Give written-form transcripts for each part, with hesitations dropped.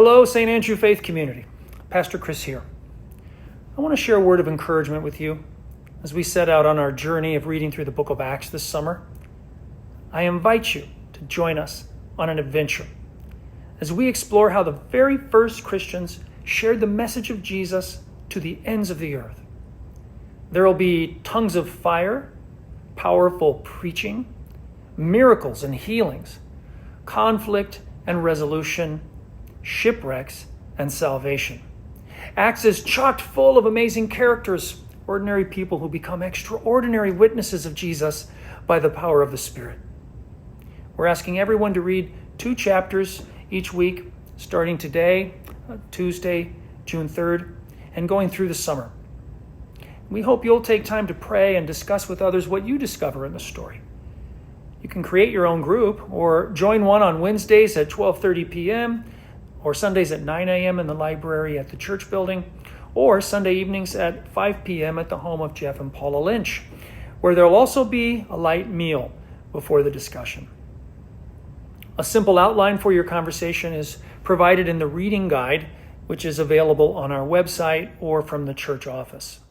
Hello, St. Andrew Faith Community. Pastor Chris here. I want to share a word of encouragement with you as we set out on our journey of reading through the book of Acts this summer. I invite you to join us on an adventure as we explore how the very first Christians shared the message of Jesus to the ends of the earth. There will be tongues of fire, powerful preaching, miracles and healings, conflict and resolution, shipwrecks and salvation. Acts is chock full of amazing characters, ordinary people who become extraordinary witnesses of Jesus by the power of the Spirit. We're asking everyone to read 2 chapters each week, starting today, Tuesday, June 3rd, and going through the summer. We hope you'll take time to pray and discuss with others what you discover in the story. You can create your own group or join one on Wednesdays at 12:30 p.m., or Sundays at 9 a.m. in the library at the church building, or Sunday evenings at 5 p.m. at the home of Jeff and Paula Lynch, where there'll also be a light meal before the discussion. A simple outline for your conversation is provided in the reading guide, which is available on our website or from the church office.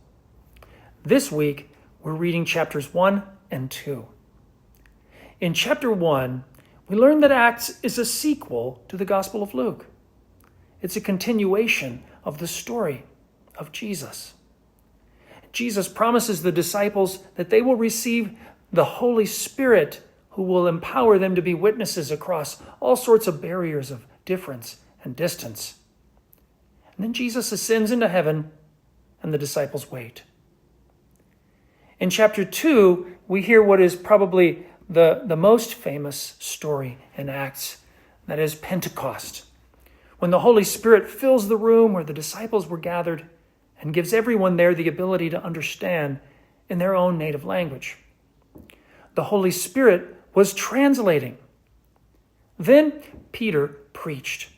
This week, we're reading chapters 1 and 2. In chapter 1, we learn that Acts is a sequel to the Gospel of Luke. It's a continuation of the story of Jesus. Jesus promises the disciples that they will receive the Holy Spirit, who will empower them to be witnesses across all sorts of barriers of difference and distance. And then Jesus ascends into heaven, and the disciples wait. In chapter 2, we hear what is probably the most famous story in Acts, that is Pentecost, when the Holy Spirit fills the room where the disciples were gathered and gives everyone there the ability to understand in their own native language. The Holy Spirit was translating. Then Peter preached.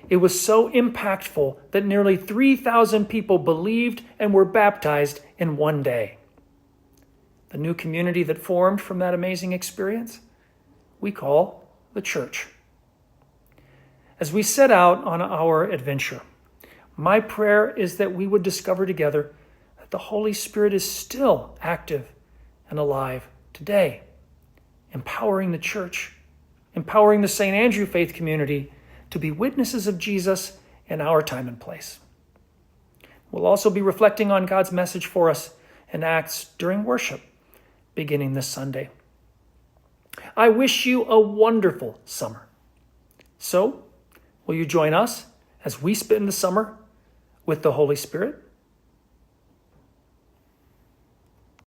It was so impactful that nearly 3,000 people believed and were baptized in one day. The new community that formed from that amazing experience, we call the church. As we set out on our adventure, my prayer is that we would discover together that the Holy Spirit is still active and alive today, empowering the church, empowering the St. Andrew Faith Community to be witnesses of Jesus in our time and place. We'll also be reflecting on God's message for us in Acts during worship, beginning this Sunday. I wish you a wonderful summer. So, will you join us as we spend the summer with the Holy Spirit?